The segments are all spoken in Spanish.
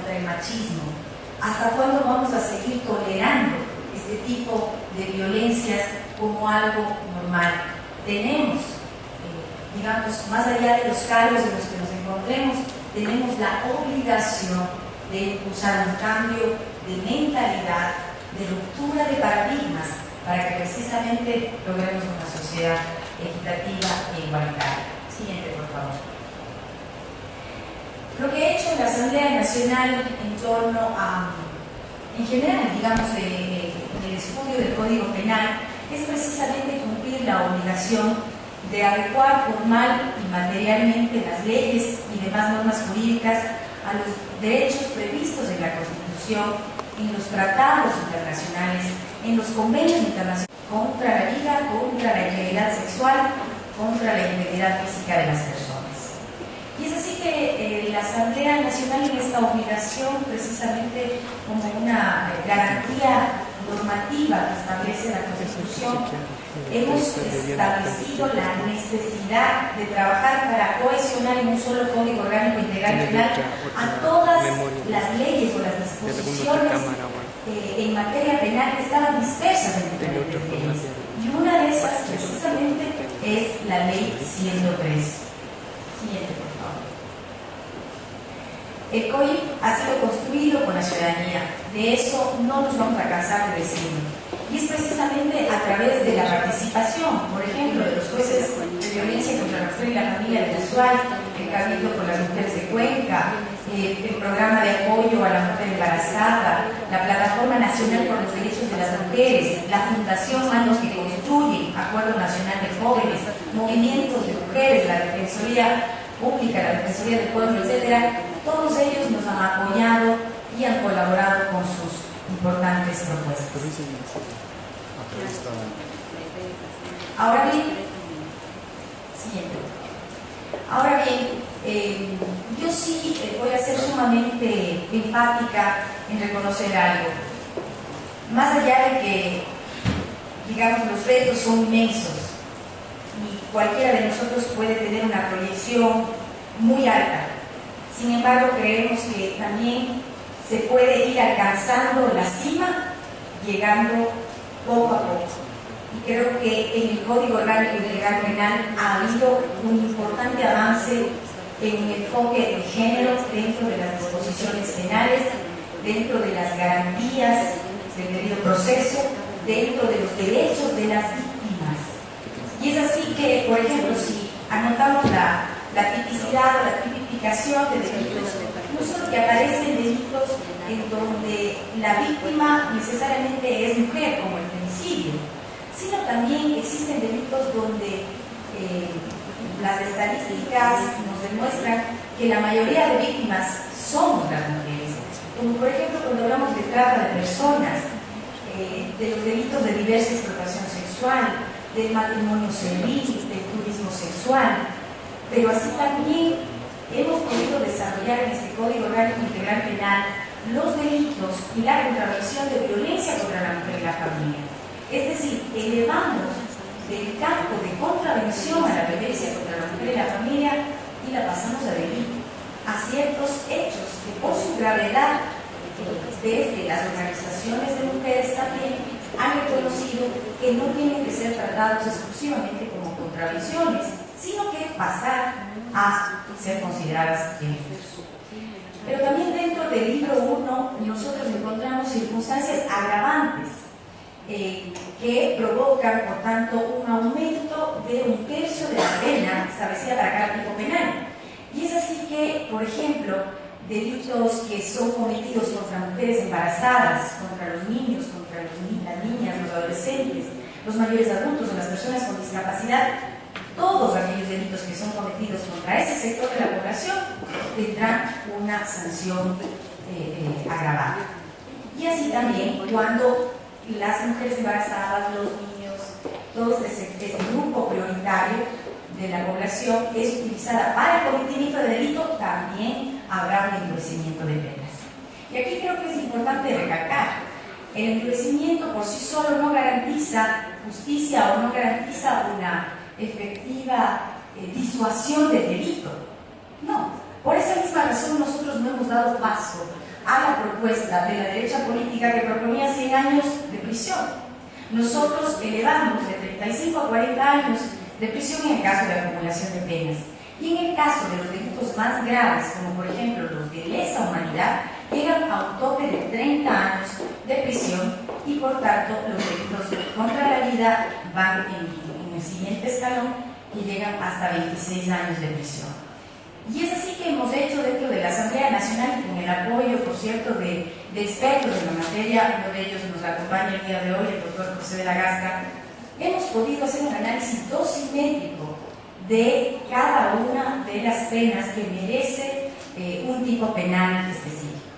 contra el machismo? ¿Hasta cuándo vamos a seguir tolerando este tipo de violencias como algo normal? Tenemos, digamos, más allá de los cargos en los que nos encontremos, tenemos la obligación de impulsar un cambio de mentalidad, de ruptura de paradigmas, para que precisamente logremos una sociedad equitativa e igualitaria. Siguiente, por favor. Lo que ha hecho la Asamblea Nacional en torno a, en general, digamos, el estudio del Código Penal, es precisamente cumplir la obligación de adecuar formal y materialmente las leyes y demás normas jurídicas a los derechos previstos en la Constitución, en los tratados internacionales, en los convenios internacionales contra la vida, contra la integridad sexual, contra la integridad física de las personas. Y es así que la Asamblea Nacional en esta obligación, precisamente como una garantía normativa que establece la Constitución, hemos establecido la necesidad de trabajar para cohesionar en un solo Código Orgánico Integral Penal a todas las leyes o las disposiciones en materia penal que estaban dispersas en diferentes leyes. Y una de esas, precisamente, es la Ley 103. Siguiente, por favor. El COIP ha sido construido con la ciudadanía. De eso no nos vamos a cansar de decirlo. Y es precisamente a través de la participación, por ejemplo, de los jueces de violencia contra la mujer y la familia de Usual, el Cabildo por las Mujeres de Cuenca, el programa de apoyo a la mujer embarazada, la Plataforma Nacional por los Derechos de las Mujeres, la Fundación Manos que Construyen, Acuerdo Nacional de Jóvenes, movimientos de mujeres, la Defensoría Pública, la Defensoría del Pueblo, etcétera. Todos ellos nos han apoyado y han colaborado con sus importantes propuestas. Ahora bien, siguiente. Ahora bien, yo sí voy a ser sumamente empática en reconocer algo. Más allá de que, digamos, los retos son inmensos y cualquiera de nosotros puede tener una proyección muy alta. Sin embargo, creemos que también se puede ir alcanzando la cima, llegando poco a poco. Y creo que en el Código Orgánico Integral Penal ha habido un importante avance en un enfoque de género dentro de las disposiciones penales, dentro de las garantías del debido proceso, dentro de los derechos de las víctimas. Y es así que, por ejemplo, si anotamos la tipicidad o la tipificación de delitos, no solo que aparecen delitos en donde la víctima necesariamente es mujer, como el femicidio, sino también existen delitos donde las estadísticas nos demuestran que la mayoría de víctimas somos las mujeres, como por ejemplo cuando hablamos de trata de personas, de los delitos de diversa explotación sexual, del matrimonio servil, del turismo sexual, pero así también hemos podido desarrollar en este Código Orgánico Integral Penal los delitos y la contravención de violencia contra la mujer y la familia. Es decir, elevamos del campo de contravención a la violencia contra la mujer y la familia y la pasamos a delito, a ciertos hechos que por su gravedad, desde las organizaciones de mujeres también han reconocido que no tienen que ser tratados exclusivamente como contravenciones, sino que pasar a ser consideradas delitos. Pero también dentro del libro 1 nosotros encontramos circunstancias agravantes que provocan, por tanto, un aumento de 1/3 de la pena establecida para cada tipo penal. Y es así que, por ejemplo, delitos que son cometidos contra mujeres embarazadas, contra los niños, contra las niñas, los adolescentes, los mayores adultos o las personas con discapacidad, todos aquellos delitos que son cometidos contra ese sector de la población tendrán una sanción agravada. Y así también cuando las mujeres embarazadas, los niños, todo este grupo prioritario de la población es utilizada para el cometimiento de delito, también habrá un endurecimiento de penas. Y aquí creo que es importante recalcar, el endurecimiento por sí solo no garantiza justicia o no garantiza una efectiva disuasión del delito. No, Por esa misma razón nosotros no hemos dado paso a la propuesta de la derecha política que proponía 100 años de prisión. Nosotros elevamos de 35 a 40 años de prisión en el caso de acumulación de penas. Y en el caso de los delitos más graves, como por ejemplo los de lesa humanidad, llegan a un tope de 30 años de prisión y por tanto los delitos contra la vida van en el siguiente escalón y llegan hasta 26 años de prisión. Y es así que hemos hecho dentro de la Asamblea Nacional, y con el apoyo, por cierto, de expertos en la materia, uno de ellos nos acompaña el día de hoy, el doctor José de la Gasca, hemos podido hacer un análisis dosimétrico de cada una de las penas que merece un tipo penal específico.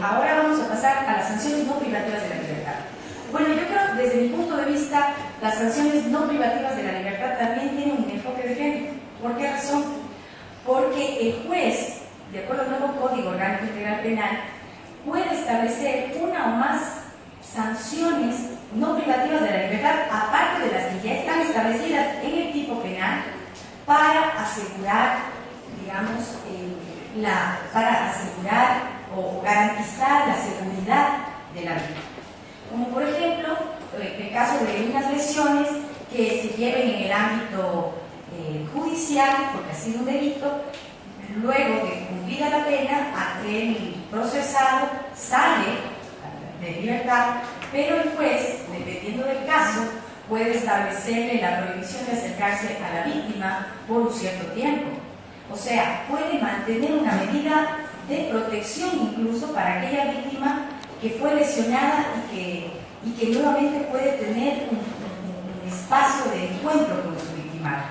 Ahora vamos a pasar a las sanciones no privativas de la libertad. Bueno, yo creo que desde mi punto de vista, las sanciones no privativas de la libertad también tienen un enfoque de género. ¿Por qué razón? Porque el juez, de acuerdo al nuevo Código Orgánico Integral Penal, puede establecer una o más sanciones no privativas de la libertad, aparte de las que ya están establecidas en el tipo penal, para asegurar, digamos, para asegurar o garantizar la seguridad de la vida. Como por ejemplo, el caso de unas lesiones que se lleven en el ámbito judicial, porque ha sido un delito, luego de cumplida la pena, aquel procesado sale de libertad, pero el juez, dependiendo del caso, puede establecerle la prohibición de acercarse a la víctima por un cierto tiempo. O sea, puede mantener una medida de protección incluso para aquella víctima que fue lesionada y que nuevamente puede tener un espacio de encuentro con su victimario.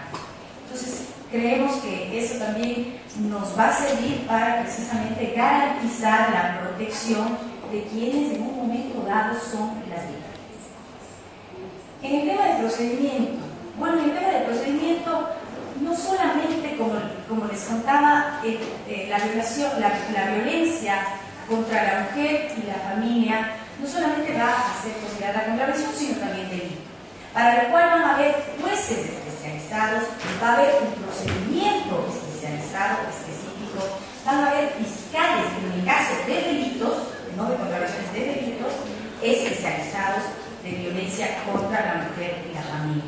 Entonces, creemos que eso también nos va a servir para precisamente garantizar la protección de quienes en un momento dado son las víctimas. En el tema del procedimiento, bueno, en el tema del procedimiento, no solamente, como les contaba, la violencia contra la mujer y la familia, no solamente va a ser considerada contravención, sino también delito, para lo cual van a haber jueces especializados, va a haber un procedimiento especializado, específico, van a haber fiscales, en el caso de delitos, no de contravenciones, de delitos especializados de violencia contra la mujer y la familia.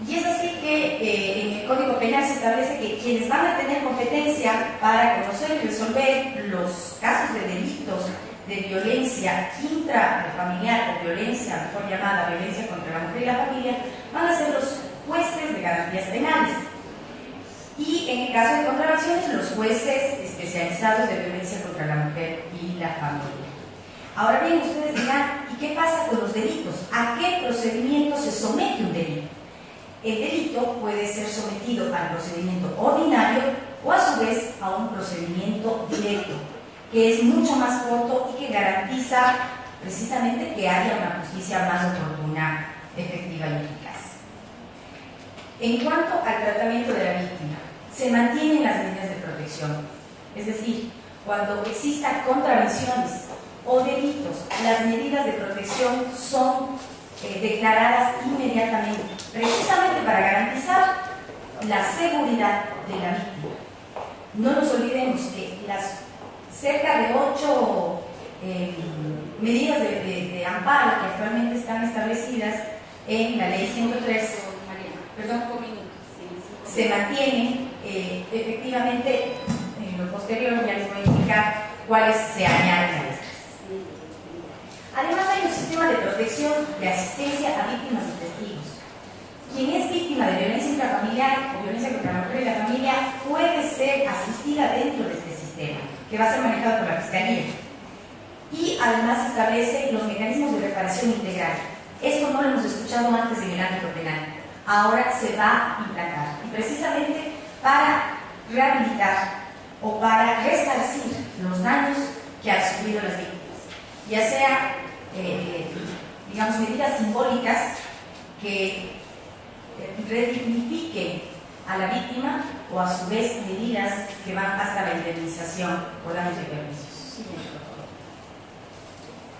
Y es así que en el Código Penal se establece que quienes van a tener competencia para conocer y resolver los casos de delitos de violencia intrafamiliar o violencia, mejor llamada violencia contra la mujer y la familia, van a ser los jueces de garantías penales. Y en el caso de contravenciones, los jueces especializados de violencia contra la mujer y la familia. Ahora bien, ustedes dirán, ¿y qué pasa con los delitos? ¿A qué procedimiento se somete un delito? El delito puede ser sometido al procedimiento ordinario o a su vez a un procedimiento directo, que es mucho más corto y que garantiza precisamente que haya una justicia más oportuna, efectiva y eficaz. En cuanto al tratamiento de la víctima, se mantienen las medidas de protección, es decir, cuando existan contravenciones o delitos, las medidas de protección son declaradas inmediatamente, precisamente para garantizar la seguridad de la víctima. No nos olvidemos que las cerca de 8 medidas de amparo que actualmente están establecidas en la Ley 103, se mantienen efectivamente. En lo posterior ya les voy a indicar cuáles se añaden a estas. Además hay un sistema de protección de asistencia a víctimas y testigos. Quien es víctima de violencia intrafamiliar o violencia contra la mujer y la familia puede ser asistida dentro de este sistema, que va a ser manejado por la Fiscalía. Y además establece los mecanismos de reparación integral. Esto no lo hemos escuchado antes en el ámbito penal. Ahora se va a implantar. Y precisamente para rehabilitar o para resarcir los daños que han sufrido las víctimas. Ya sea, digamos, medidas simbólicas que redignifiquen a la víctima o a su vez medidas que van hasta la indemnización por daños y perjuicios.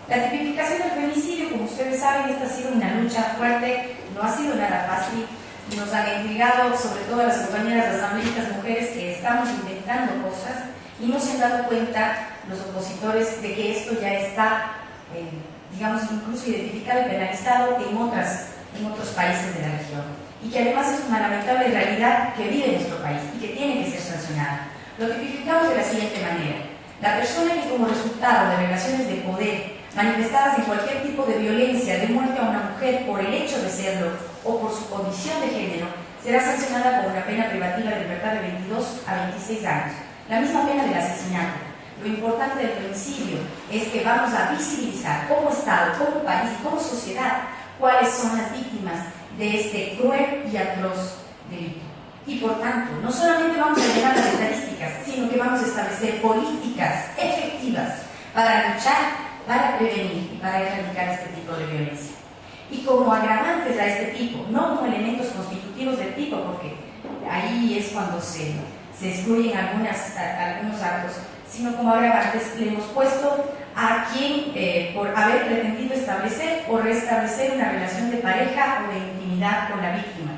La tipificación del femicidio, como ustedes saben, esta ha sido una lucha fuerte, no ha sido nada fácil. nos han intrigado, sobre todo a las compañeras asambleístas mujeres, que estamos inventando cosas y no se han dado cuenta los opositores de que esto ya está, digamos, incluso identificado y penalizado en otros países de la región, y que además es una lamentable realidad que vive nuestro país y que tiene que ser sancionada. Lo tipificamos de la siguiente manera: la persona que, como resultado de relaciones de poder manifestadas en cualquier tipo de violencia, de muerte a una mujer por el hecho de serlo o por su condición de género, será sancionada con una pena privativa de libertad de 22 a 26 años, la misma pena del asesinato. Lo importante del femicidio es que vamos a visibilizar como Estado, como país y como sociedad cuáles son las víctimas de este cruel y atroz delito. Y por tanto, no solamente vamos a llegar a las estadísticas, sino que vamos a establecer políticas efectivas para luchar, para prevenir y para erradicar este tipo de violencia. Y como agravantes a este tipo, no como elementos constitutivos del tipo, porque ahí es cuando se excluyen algunos actos, sino como agravantes le hemos puesto a quien por haber pretendido establecer o restablecer una relación de pareja o de intimidad con la víctima,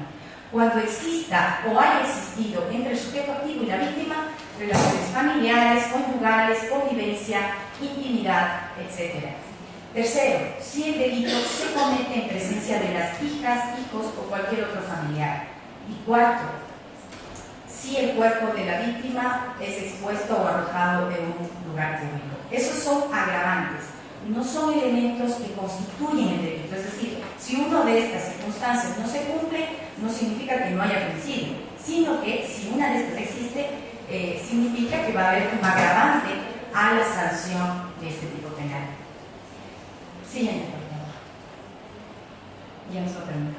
cuando exista o haya existido entre el sujeto activo y la víctima relaciones familiares, conyugales, convivencia, intimidad, etc. Tercero, si el delito se comete en presencia de las hijas, hijos o cualquier otro familiar. Y cuarto, si el cuerpo de la víctima es expuesto o arrojado en un lugar público. Esos son agravantes, no son elementos que constituyen el delito. Es decir, si una de estas circunstancias no se cumple, no significa que no haya femicidio, sino que si una de estas existe, significa que va a haber un agravante a la sanción de este tipo penal. Siguiente, por favor. Ya nos lo terminamos.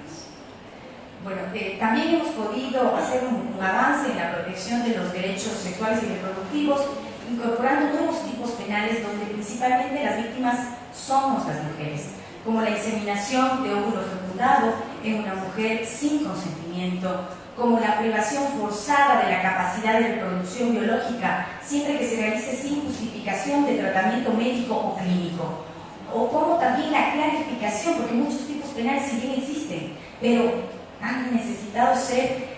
Bueno, también hemos podido hacer un avance en la protección de los derechos sexuales y reproductivos, incorporando nuevos tipos penales donde principalmente las víctimas somos las mujeres, como la inseminación de óvulo fecundado en una mujer sin consentimiento, como la privación forzada de la capacidad de reproducción biológica siempre que se realice sin justificación de tratamiento médico o clínico, o como también la clarificación, porque muchos tipos penales si bien existen, pero han necesitado ser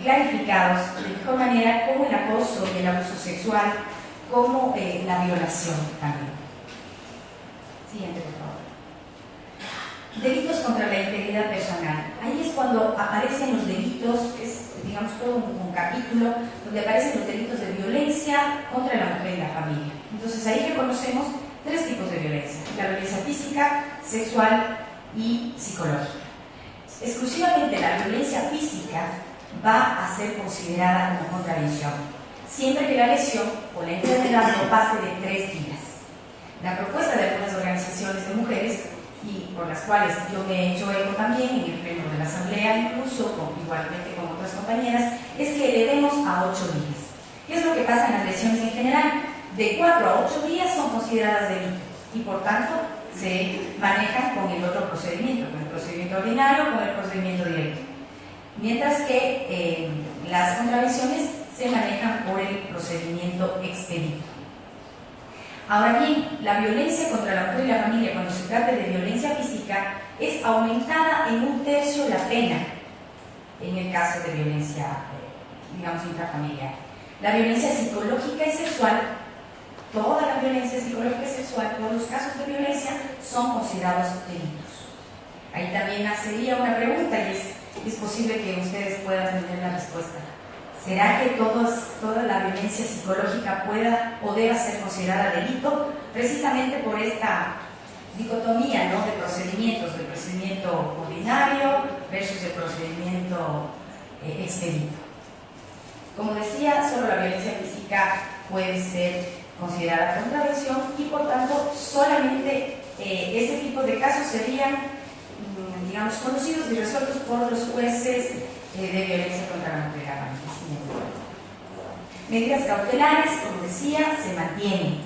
clarificados de mejor manera, como el acoso y el abuso sexual, como la violación también. Siguiente, por favor. Delitos contra la integridad personal. Ahí es cuando aparecen los delitos, es digamos todo un capítulo donde aparecen los delitos de violencia contra la mujer y la familia. Entonces ahí reconocemos tres tipos de violencia: la violencia física, sexual y psicológica. Exclusivamente la violencia física va a ser considerada como contravención, siempre que la lesión o la enfermedad no pase de 3 días. La propuesta de algunas organizaciones de mujeres, y por las cuales yo me he hecho eco también en el pleno de la Asamblea, incluso igualmente con otras compañeras, es que elevemos a 8 días. ¿Qué es lo que pasa en las lesiones en general? De 4 a 8 días son consideradas delito y por tanto se manejan con el otro procedimiento, con el procedimiento ordinario, con el procedimiento directo. Mientras que las contravenciones se manejan por el procedimiento expedito. Ahora bien, la violencia contra la mujer y la familia, cuando se trata de violencia física, es aumentada en 1/3 la pena en el caso de violencia, digamos, intrafamiliar. La violencia psicológica y sexual, toda la violencia psicológica y sexual, todos los casos de violencia son considerados delitos. Ahí también sería una pregunta y es posible que ustedes puedan tener la respuesta. ¿Será que toda la violencia psicológica pueda o deba ser considerada delito? Precisamente por esta dicotomía, ¿no?, de procedimientos, del procedimiento ordinario versus el procedimiento expedito. Como decía, solo la violencia física puede ser considerada contravención y por tanto solamente ese tipo de casos serían, digamos, conocidos y resueltos por los jueces de violencia contra la mujer. Medidas cautelares, como decía, se mantienen.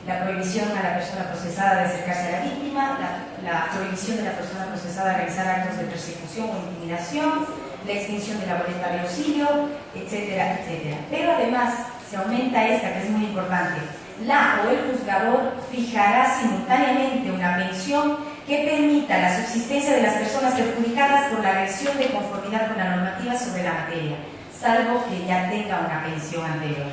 La prohibición a la persona procesada de acercarse a la víctima, la prohibición de la persona procesada de realizar actos de persecución o intimidación, la extinción de la boleta de auxilio, etcétera, etcétera. Pero además se aumenta esta, que es muy importante: la o el juzgador fijará simultáneamente una pensión que permita la subsistencia de las personas perjudicadas por la agresión de conformidad con la normativa sobre la materia, salvo que ya tenga una pensión anterior.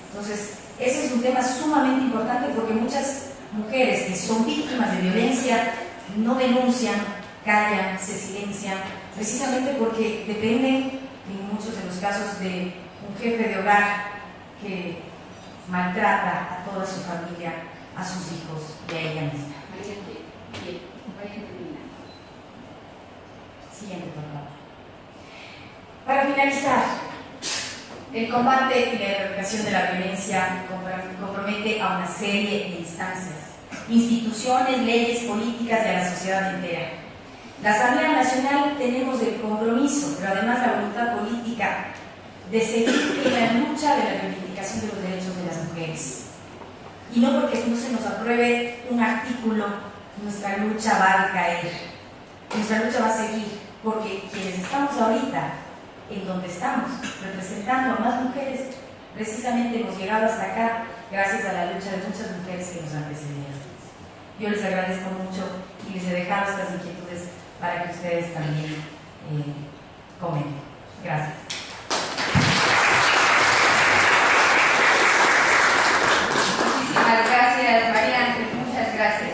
Entonces, ese es un tema sumamente importante porque muchas mujeres que son víctimas de violencia no denuncian, callan, se silencian, precisamente porque dependen, en muchos de los casos, de un jefe de hogar que maltrata a toda su familia, a sus hijos y a ella misma. Siguiente, por favor. Para finalizar, el combate y la erradicación de la violencia compromete a una serie de instancias, instituciones, leyes, políticas y a la sociedad entera. La Asamblea Nacional tenemos el compromiso, pero además la voluntad política de seguir en la lucha de la reivindicación de los derechos de las mujeres. Y no porque no se nos apruebe un artículo, nuestra lucha va a decaer, nuestra lucha va a seguir, porque quienes estamos ahorita en donde estamos, representando a más mujeres, precisamente hemos llegado hasta acá gracias a la lucha de muchas mujeres que nos han precedido. Yo les agradezco mucho y les he dejado estas inquietudes para que ustedes también comenten. Gracias. Muchísimas gracias, María Ángel, muchas gracias.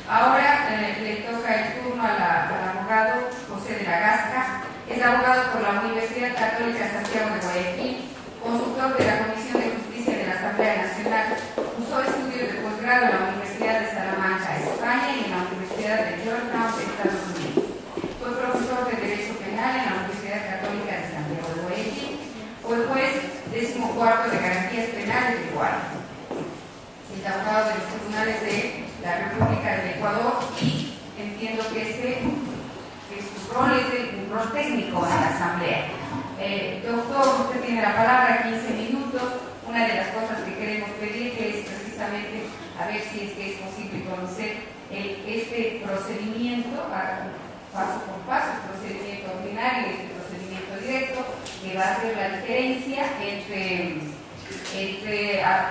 Ahora le toca el turno al abogado José de la Gasca. Es abogado por la Universidad Católica Santiago de Guayaquil, consultor de la Comisión de Justicia de la Asamblea Nacional, cursó estudios de posgrado en la Universidad de Salamanca, España, y en la Universidad de Georgetown, de Estados Unidos. Fue profesor de Derecho Penal en la Universidad Católica de Santiago de Guayaquil. Fue juez 14º de Garantías Penales de Guayaquil. Es abogado de los tribunales de la República del Ecuador y entiendo que su rol es un rol técnico en la Asamblea. Doctor, usted tiene la palabra, 15 minutos. Una de las cosas que queremos pedirle es precisamente a ver si es que es posible conocer este procedimiento, paso por paso, el procedimiento ordinario y este procedimiento directo, que va a hacer la diferencia entre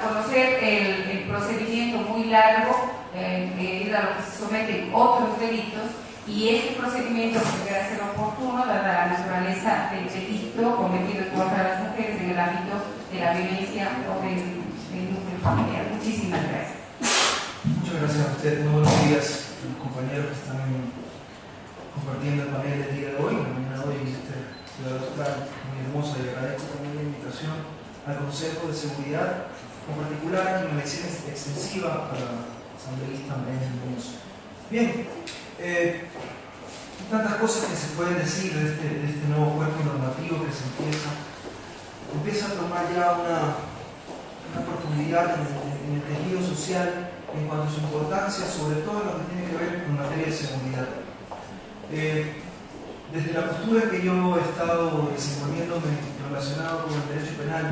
conocer el procedimiento muy largo, que es a lo que se someten otros delitos, y este procedimiento deberá ser oportuno dada la naturaleza del delito cometido contra las mujeres en el ámbito de la violencia o del núcleo familiar. Muchísimas gracias. Muchas gracias a usted. Muy buenos días a los compañeros que están compartiendo el panel del día de hoy. La mañana de hoy esta ciudad austral muy hermosa, y agradezco también la invitación al Consejo de Seguridad, en particular a quien me la hicieron extensiva para la asambleísta María Hermoso. Bien, tantas cosas que se pueden decir de este nuevo cuerpo normativo que se empieza a tomar ya una profundidad en el tejido social en cuanto a su importancia, sobre todo en lo que tiene que ver con materia de seguridad. Desde la postura que yo he estado desenvolviéndome relacionado con el derecho penal,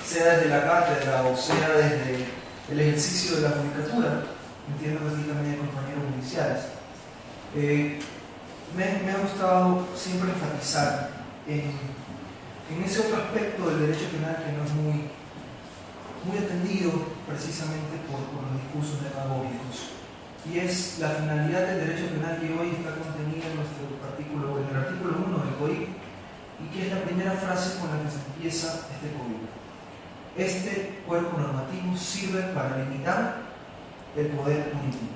sea desde la cátedra o sea desde el ejercicio de la judicatura, entiendo que aquí también hay compañeros judiciales, me ha gustado siempre enfatizar en ese otro aspecto del derecho penal que no es muy atendido precisamente por los discursos demagógicos, y es la finalidad del derecho penal que hoy está contenida en el artículo 1 del Código, y que es la primera frase con la que se empieza este código. Este cuerpo normativo sirve para limitar el poder punitivo.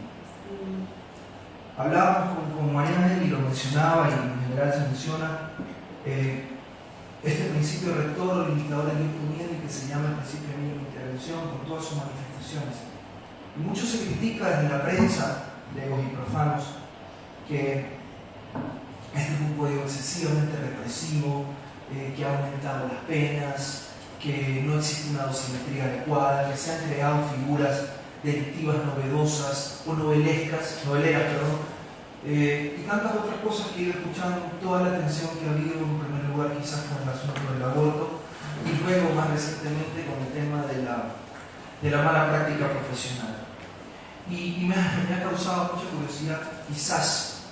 Hablábamos con Mariana y lo mencionaba, y en general se menciona este principio rector o limitador del impunido, que se llama el principio de mínima intervención, con todas sus manifestaciones. Y mucho se critica desde la prensa, legos y profanos, que este es un código excesivamente represivo, que ha aumentado las penas, que no existe una dosimetría adecuada, que se han creado figuras delictivas novedosas o noveleras, y tantas otras cosas que he ido escuchando, toda la atención que ha habido en primer lugar quizás con relación con el aborto, y luego más recientemente con el tema de la mala práctica profesional. Y me ha causado mucha curiosidad quizás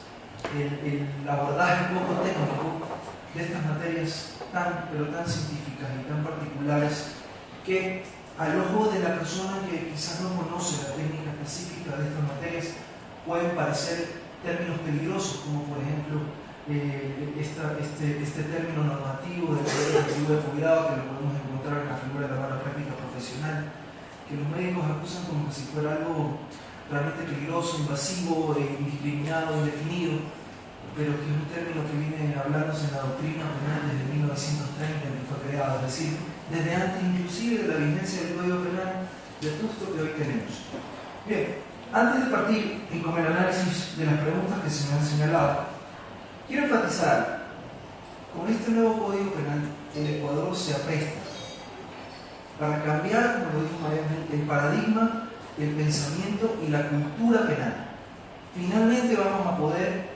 el abordaje poco técnico de estas materias pero tan científicas y tan particulares, que al ojo de la persona que quizás no conoce la técnica específica de estas materias pueden parecer términos peligrosos, como por ejemplo este término normativo de figura de cuidado, que lo podemos encontrar en la figura de la mala práctica profesional, que los médicos acusan como si fuera algo realmente peligroso, invasivo, indiscriminado, indefinido, pero que es un término que viene hablándose en la doctrina penal desde 1930, en que fue creado, es decir, desde antes inclusive de la vigencia del Código Penal vetusto que hoy tenemos. Bien, antes de partir y con el análisis de las preguntas que se me han señalado, quiero enfatizar, con este nuevo Código Penal, el Ecuador se apresta para cambiar, como lo dijo María Ángel, el paradigma, el pensamiento y la cultura penal. Finalmente vamos a poder,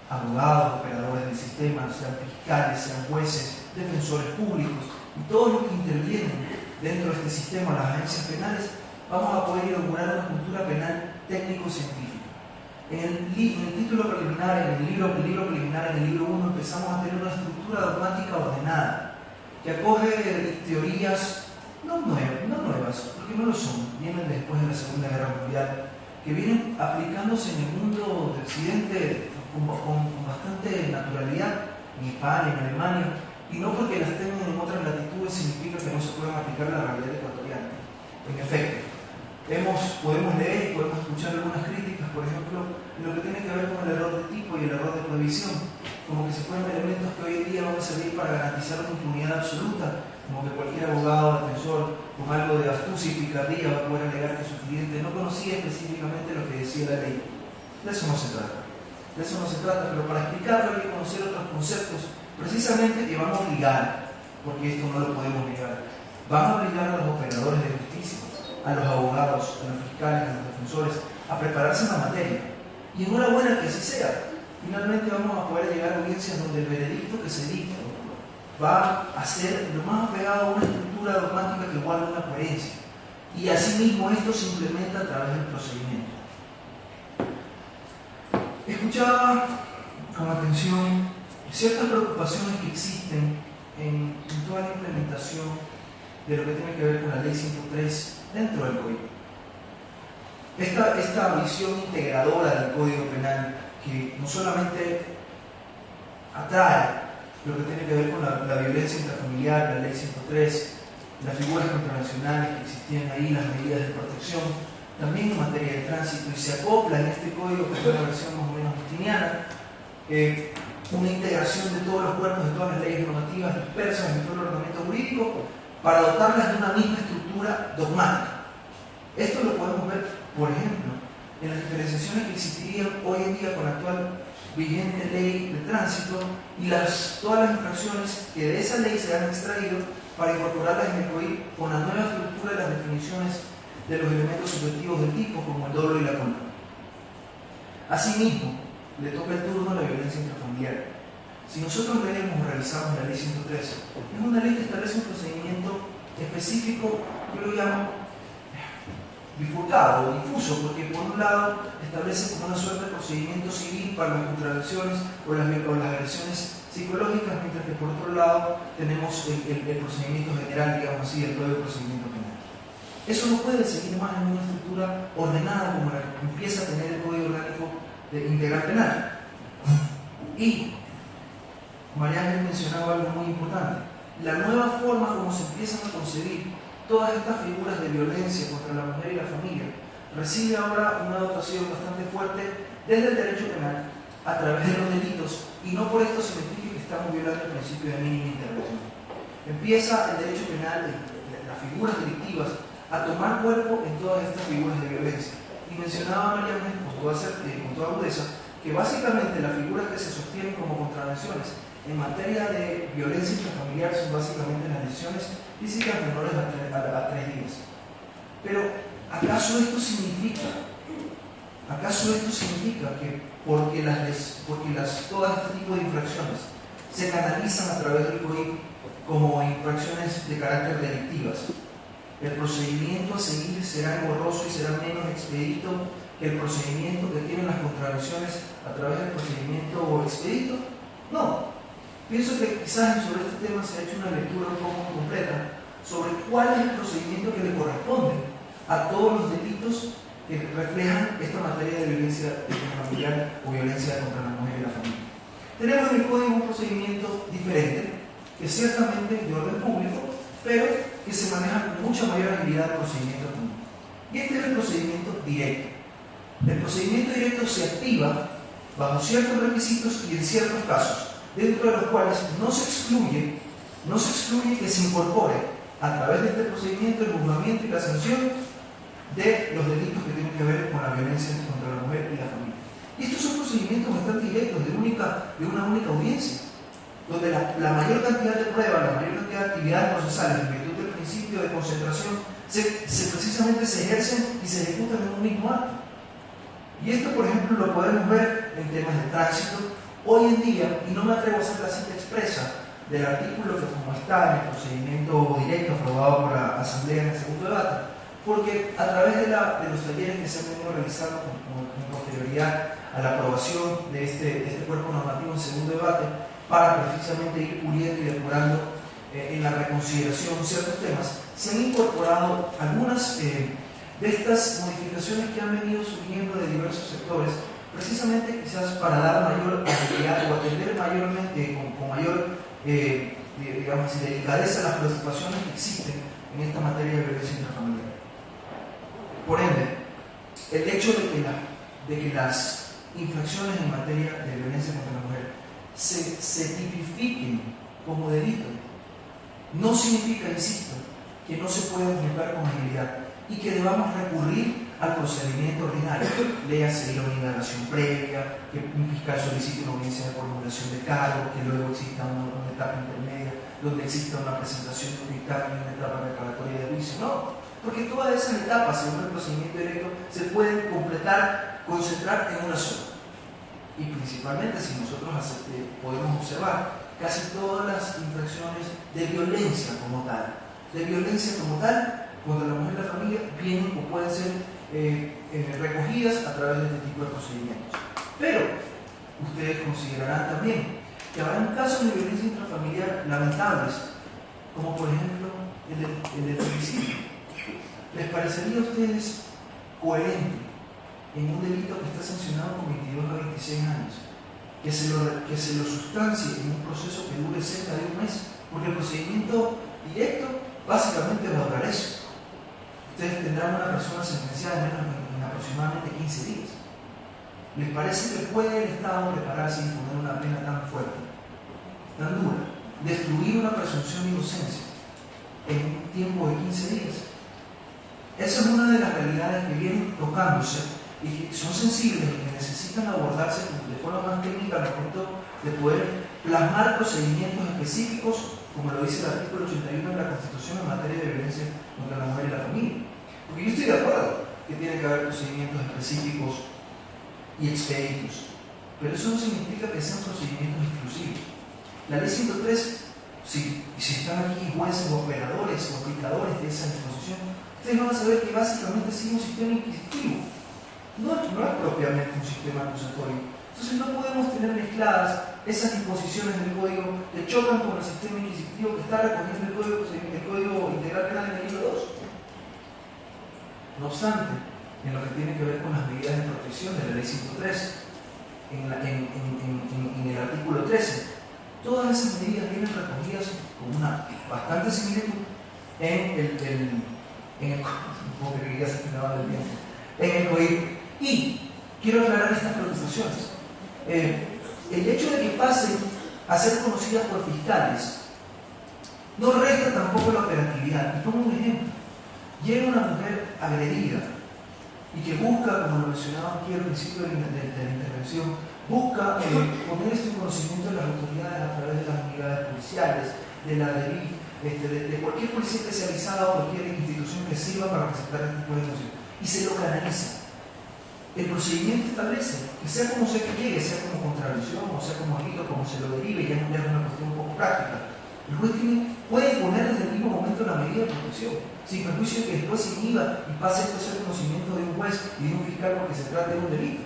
abogados, operadores del sistema, sean fiscales, sean jueces, defensores públicos y todos los que intervienen dentro de este sistema, las agencias penales, vamos a poder inaugurar una cultura penal técnico-científica. En el título preliminar, en el libro preliminar, en el libro 1, empezamos a tener una estructura dogmática ordenada, que acoge teorías no nuevas, porque no lo son, vienen después de la Segunda Guerra Mundial, que vienen aplicándose en el mundo de Occidente con bastante naturalidad, en España, en Alemania, y no porque las tengan en otras latitudes significa que no se puedan aplicar a la realidad ecuatoriana. En efecto, podemos leer y podemos escuchar algunas críticas, por ejemplo, en lo que tiene que ver con el error de tipo y el error de previsión, como que se ponen elementos que hoy en día van a servir para garantizar una impunidad absoluta, como que cualquier abogado, defensor, con algo de astucia y picardía va a poder alegar que su cliente no conocía específicamente lo que decía la ley. De eso no se trata. De eso no se trata, pero para explicarlo hay que conocer otros conceptos, precisamente que van a obligar, porque esto no lo podemos negar, van a obligar a los operadores de justicia, a los abogados, a los fiscales, a los defensores, a prepararse en la materia. Y enhorabuena que así sea. Finalmente vamos a poder llegar a audiencias donde el veredicto que se dicta va a ser lo más apegado a una estructura dogmática que guarda una coherencia. Y asimismo esto se implementa a través del procedimiento. Escuchaba con atención ciertas preocupaciones que existen en toda la implementación de lo que tiene que ver con la Ley 103 dentro del Código. Esta visión integradora del Código Penal, que no solamente atrae lo que tiene que ver con la violencia intrafamiliar, la Ley 103, las figuras contravencionales que existían ahí, las medidas de protección, también en materia de tránsito, y se acopla en este código, que es una versión más o menos justiniana, una integración de todos los cuerpos, de todas las leyes normativas dispersas en todo el ordenamiento jurídico, para dotarlas de una misma estructura dogmática. Esto lo podemos ver, por ejemplo, en las diferenciaciones que existirían hoy en día con la actual vigente ley de tránsito y todas las infracciones que de esa ley se han extraído para incorporarlas en el COIP con la nueva estructura de las definiciones de los elementos subjetivos del tipo, como el dolo y la culpa. Asimismo, le toca el turno a la violencia intrafamiliar. Si nosotros leemos o revisamos la ley 113, es una ley que establece un procedimiento específico, yo lo llamo bifurcado o difuso, porque por un lado establece como una suerte de procedimiento civil para las contradicciones o las agresiones psicológicas, mientras que por otro lado tenemos el procedimiento general, digamos así, el Código de Procedimiento Penal. Eso no puede seguir más en una estructura ordenada como la que empieza a tener el Código Orgánico Integral Penal. Y María Ángel mencionaba algo muy importante: la nueva forma como se empiezan a concebir todas estas figuras de violencia contra la mujer y la familia recibe ahora una dotación bastante fuerte desde el derecho penal a través de los delitos, y no por esto significa que estamos violando el principio de mínima intervención. Empieza el derecho penal, las figuras delictivas, a tomar cuerpo en todas estas figuras de violencia. Y mencionaba María Ángel con toda agudeza que básicamente las figuras que se sostienen como contravenciones en materia de violencia intrafamiliar son básicamente las lesiones físicas menores a 3 días. Pero, ¿acaso esto significa que porque todas este tipo de infracciones se canalizan a través del COIP como infracciones de carácter delictivas, el procedimiento a seguir será engorroso y será menos expedito que el procedimiento que tienen las contravenciones a través del procedimiento expedito? No. Pienso que quizás sobre este tema se ha hecho una lectura un poco completa sobre cuál es el procedimiento que le corresponde a todos los delitos que reflejan esta materia de violencia familiar o violencia contra la mujer y la familia. Tenemos en el código un procedimiento diferente, que ciertamente es de orden público, pero que se maneja con mucha mayor agilidad del procedimiento común. Y este es el procedimiento directo. El procedimiento directo se activa bajo ciertos requisitos y en ciertos casos, dentro de los cuales no se excluye que se incorpore a través de este procedimiento el juzgamiento y la sanción de los delitos que tienen que ver con la violencia contra la mujer y la familia. Y estos son procedimientos bastante directos, de una única audiencia, donde la mayor cantidad de pruebas, la mayor cantidad de actividades procesales, en virtud del principio de concentración, precisamente se ejercen y se ejecutan en un mismo acto. Y esto, por ejemplo, lo podemos ver en temas de tránsito. Hoy en día, y no me atrevo a hacer la cita expresa del artículo que como está en el procedimiento directo aprobado por la Asamblea en el segundo debate, porque a través de los talleres que se han venido realizando con posterioridad a la aprobación de este cuerpo normativo en segundo debate, para precisamente ir puliendo y depurando en la reconsideración ciertos temas, se han incorporado algunas de estas modificaciones que han venido surgiendo de diversos sectores, precisamente quizás para dar mayor agilidad o atender mayormente, con mayor digamos, delicadeza las preocupaciones que existen en esta materia de violencia intrafamiliar. Por ende, el hecho de que las infracciones en materia de violencia contra la mujer se tipifiquen como delito no significa, insisto, que no se pueda juzgar con agilidad y que debamos recurrir al procedimiento ordinario, léase la indagación previa, que un fiscal solicite una audiencia de formulación de cargo, que luego exista una etapa intermedia, donde exista una presentación de un dictamen y una etapa preparatoria de juicio. No, porque todas esas etapas, según el procedimiento directo, se pueden concentrar en una sola. Y principalmente, si nosotros podemos observar, casi todas las infracciones de violencia como tal, contra la mujer y la familia, vienen o pueden ser recogidas a través de este tipo de procedimientos. Pero ustedes considerarán también que habrá casos de violencia intrafamiliar lamentables, como por ejemplo el del femicidio. ¿Les parecería a ustedes coherente en un delito que está sancionado con 22 a 26 años que se lo sustancie en un proceso que dure cerca de un mes? Porque el procedimiento directo básicamente va a durar eso. Ustedes tendrán una persona sentenciada en aproximadamente 15 días. ¿Les parece que puede el Estado prepararse y poner una pena tan fuerte, tan dura, destruir una presunción de inocencia en un tiempo de 15 días? Esa es una de las realidades que vienen tocándose y que son sensibles y que necesitan abordarse de forma más técnica al respecto de poder plasmar procedimientos específicos, como lo dice el artículo 81 de la Constitución en materia de violencia contra la mujer y la familia. Porque yo estoy de acuerdo que tiene que haber procedimientos específicos y expeditos, pero eso no significa que sean procedimientos exclusivos. La ley 103, si están aquí jueces o operadores o aplicadores de esa disposición, ustedes van a saber que básicamente sigue un sistema inquisitivo. No es propiamente un sistema acusatorio. Entonces no podemos tener mezcladas esas disposiciones del código que chocan con el sistema inquisitivo que está recogiendo el código integral penal en el libro 2. No obstante, en lo que tiene que ver con las medidas de protección de la ley 103, en el artículo 13, todas esas medidas vienen recogidas con una bastante similitud en el código. Y quiero aclarar estas preocupaciones. El hecho de que pasen a ser conocidas por fiscales no resta tampoco la operatividad. Y pongo un ejemplo. Llega una mujer agredida y que busca, como lo mencionaba aquí al principio de la intervención, busca poner esto en conocimiento de las autoridades a través de las unidades policiales, de la de cualquier policía especializada o cualquier institución que sirva para presentar este tipo de denuncias, y se lo canaliza. El procedimiento establece que sea como sea que llegue, sea como contravención o sea como delito, como se lo derive, ya es una cuestión un poco práctica. El juez puede poner desde el mismo momento la medida de protección, sin perjuicio de que después se inhiba y pase esto a ser conocimiento de un juez y de un fiscal porque se trata de un delito.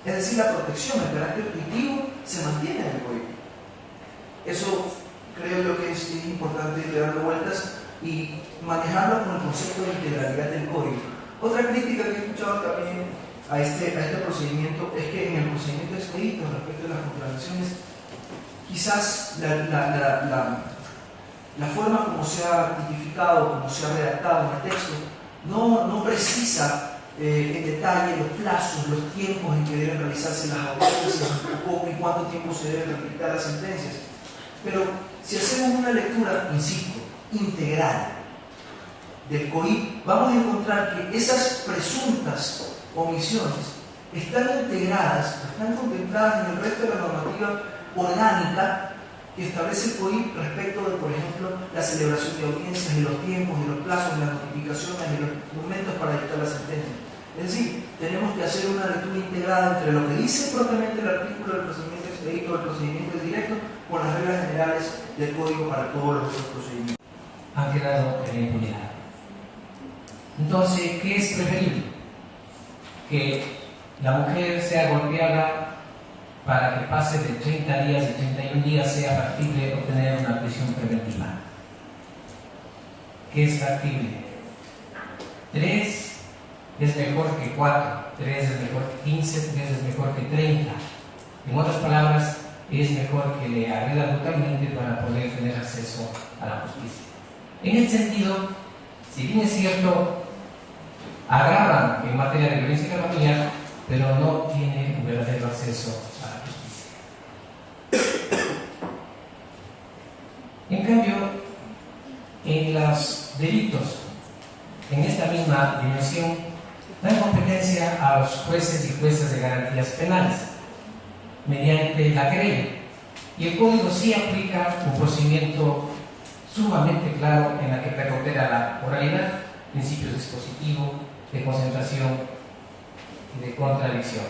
Es decir, la protección, el carácter punitivo se mantiene en el código. Eso creo yo que es importante ir dando vueltas y manejarlo con el concepto de integralidad del código, Otra crítica que he escuchado también a este procedimiento es que en el procedimiento expedito respecto a las contradicciones, quizás la forma como se ha tipificado, como se ha redactado en el texto, no precisa en detalle los plazos, los tiempos en que deben realizarse las audiencias, en cuánto tiempo se deben respetar las sentencias. Pero si hacemos una lectura, insisto, integral del COIP, vamos a encontrar que esas presuntas omisiones están integradas, están contempladas en el resto de la normativa orgánica que establece el COIP respecto de, por ejemplo, la celebración de audiencias, de los tiempos, de los plazos, de las notificaciones, de los momentos para dictar la sentencia. Es decir, tenemos que hacer una lectura integrada entre lo que dice propiamente el artículo del procedimiento expedito o el procedimiento directo con las reglas generales del Código para todos los otros procedimientos. Han quedado en impunidad. Entonces, ¿qué es preferible? Que la mujer sea golpeada para que pase de 30 días y 31 días sea factible obtener una prisión preventiva. ¿Qué es factible? 3 es mejor que 4, 3 es mejor que 15, 3 es mejor que 30. En otras palabras, es mejor que le agreda brutalmente para poder tener acceso a la justicia. En este sentido, si bien es cierto, agravan en materia de violencia familiar, pero no tiene un verdadero acceso a la justicia. En cambio, en los delitos, en esta misma dimensión, dan competencia a los jueces y juezas de garantías penales mediante la querella. Y el Código sí aplica un procedimiento sumamente claro en la que recupera la oralidad, principios dispositivos, de concentración y de contradicción.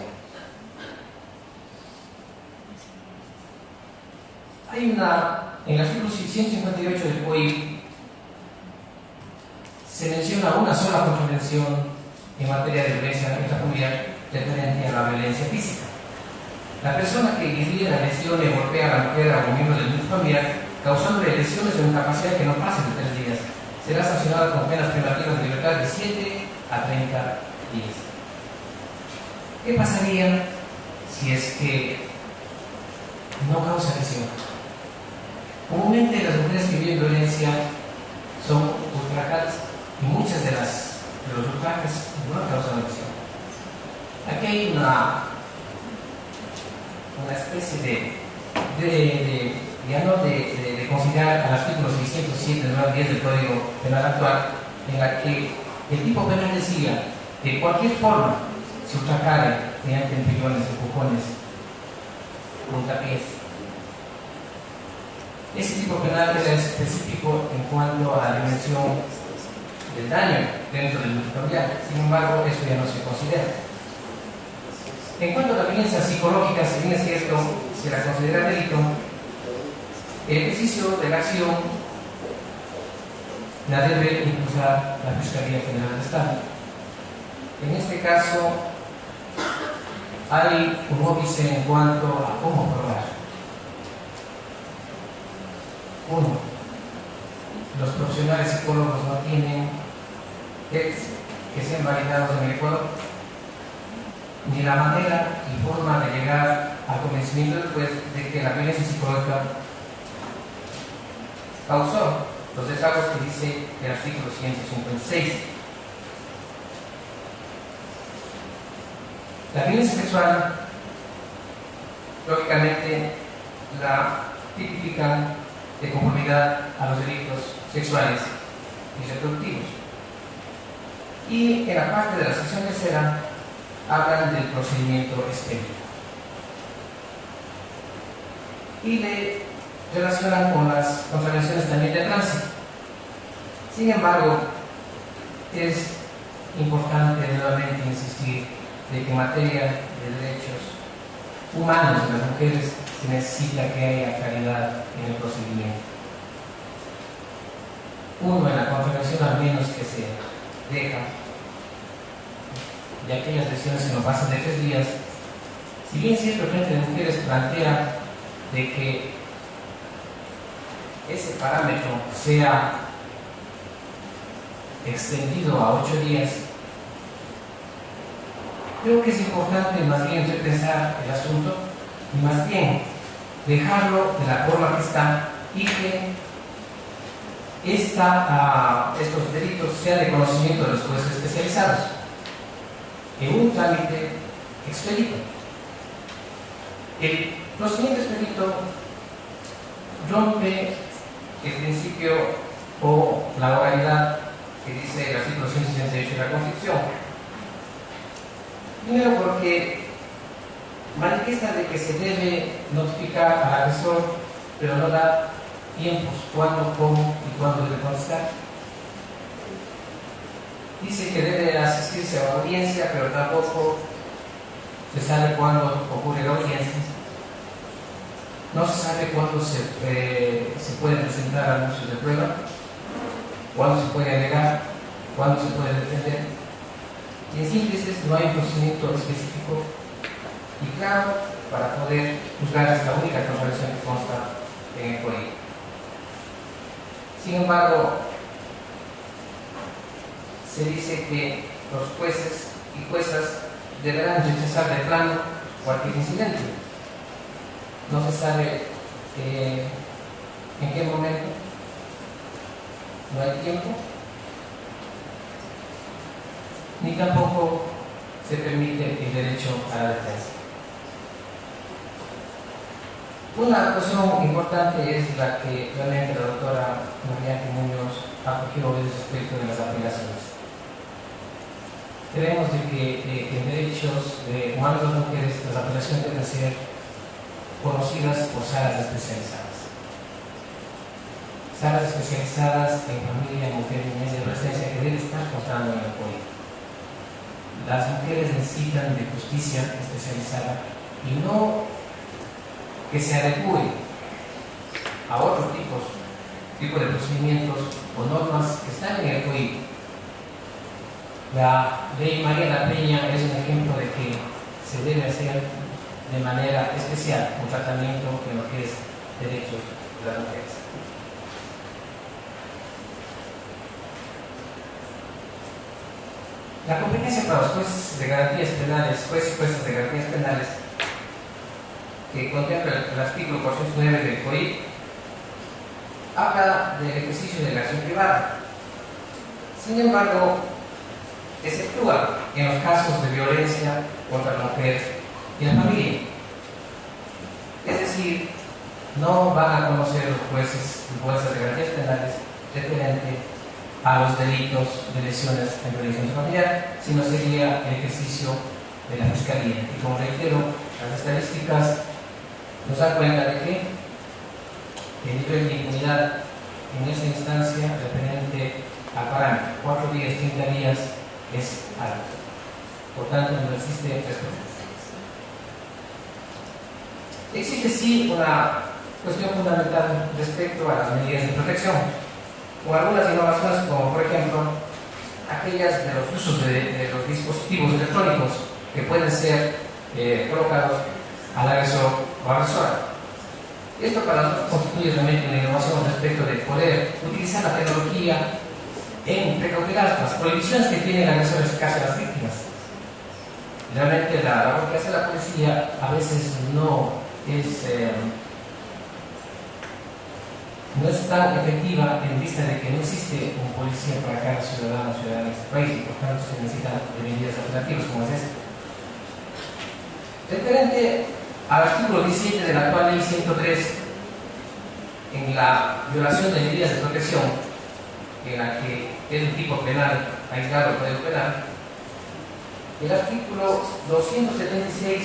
Hay en el artículo 158 del COIP se menciona una sola contravención en materia de violencia intrafamiliar referente a la violencia física. La persona que hiriera, lesione o golpea a la mujer o a un miembro del grupo familiar causándole lesiones o incapacidad que no pasen de 3 días será sancionada con penas privativas de libertad de 7 a 30 días. ¿Qué pasaría si es que no causa lesión? Comúnmente las mujeres que viven violencia son ultrajadas y muchas de los ultrajes no causan lesión. Aquí hay una especie de considerar al artículo 607 del 10 del Código Penal actual, en la que el tipo penal decía que de cualquier forma se ultrajare mediante empellones, empujones, puntapiés. Ese tipo penal era específico en cuanto a la dimensión del daño dentro del núcleo familiar. Sin embargo, eso ya no se considera. En cuanto a la violencia psicológica, si bien es cierto, se la considera delito, el ejercicio de la acción la debe impulsar la Fiscalía General del Estado. En este caso, hay un óbice en cuanto a cómo probar. 1. Los profesionales psicólogos no tienen textos que sean validados en el Ecuador, ni la manera y forma de llegar al convencimiento del juez de que la violencia psicológica causó los estragos que dice el artículo 156. La violencia sexual, lógicamente, la tipifican de conformidad a los delitos sexuales y reproductivos. Y en la parte de la sección tercera hablan del procedimiento expedito y le relacionan con las contravenciones también de tránsito. Sin embargo, es importante nuevamente insistir de que en materia de derechos humanos de las mujeres se necesita que haya claridad en el procedimiento. 1. En la contravención al menos que se deja de aquellas lesiones que no pasan de 3 días. Si bien cierto, el Frente de Mujeres plantea de que ese parámetro sea extendido a 8 días, creo que es importante más bien repensar el asunto y más bien dejarlo de la forma que está y que estos delitos sean de conocimiento de los jueces especializados en un trámite expedito. El procedimiento expedito rompe el principio o la oralidad que dice el artículo 168 de la Constitución. Primero porque manifiesta de que se debe notificar al agresor, pero no da tiempos, cuándo, cómo y cuándo debe contestar. Dice que debe asistirse a la audiencia, pero tampoco se sabe cuándo ocurre la audiencia. No se sabe cuándo se pueden presentar anuncios de prueba, cuándo se puede alegar, cuándo se puede defender. Y en síntesis, no hay un procedimiento específico y claro para poder juzgar esta única transacción que consta en el código. Sin embargo, se dice que los jueces y juezas deberán rechazar de plano cualquier incidente. No se sabe en qué momento, no hay tiempo, ni tampoco se permite el derecho a la defensa. Una cuestión importante es la que realmente la doctora María Muñoz acogió respecto de las apelaciones. Creemos de que en derechos humanos de las mujeres las apelaciones deben ser conocidas por salas especializadas. Salas especializadas en familia, mujer, niñez y adolescencia que deben estar constando en el código. Las mujeres necesitan de justicia especializada y no que se adecue a otros tipos de procedimientos o normas que están en el código. La ley María La Peña es un ejemplo de que se debe hacer de manera especial un tratamiento en lo que es derechos de las mujeres. La competencia para los jueces de garantías penales, jueces y juezas de garantías penales, que contempla el artículo 409 del COIP, habla del ejercicio de la acción privada. Sin embargo, exceptúa en los casos de violencia contra la mujer y la familia. Es decir, no van a conocer los jueces y juezas de garantías penales referente a los delitos de lesiones en violencia familiar, sino sería el ejercicio de la Fiscalía. Y como reitero, las estadísticas nos dan cuenta de que el nivel de impunidad en esta instancia referente al parámetro 4 días, 30 días es alto. Por tanto, no existe respuesta. Existe sí una cuestión fundamental respecto a las medidas de protección, con algunas innovaciones como por ejemplo aquellas de los usos de los dispositivos electrónicos que pueden ser colocados al agresor o agresora. Esto para nosotros constituye realmente una innovación respecto de poder utilizar la tecnología en recautelar las prohibiciones que tiene el agresor en este caso a las víctimas. Realmente la labor que hace la policía a veces no es tan efectiva en vista de que no existe un policía para cada ciudadano o ciudadana de este país y por tanto se necesitan medidas alternativas como es esta. Referente al artículo 17 de la actual ley 103, en la violación de medidas de protección, en la que es un tipo penal aislado del Código Penal, el artículo 276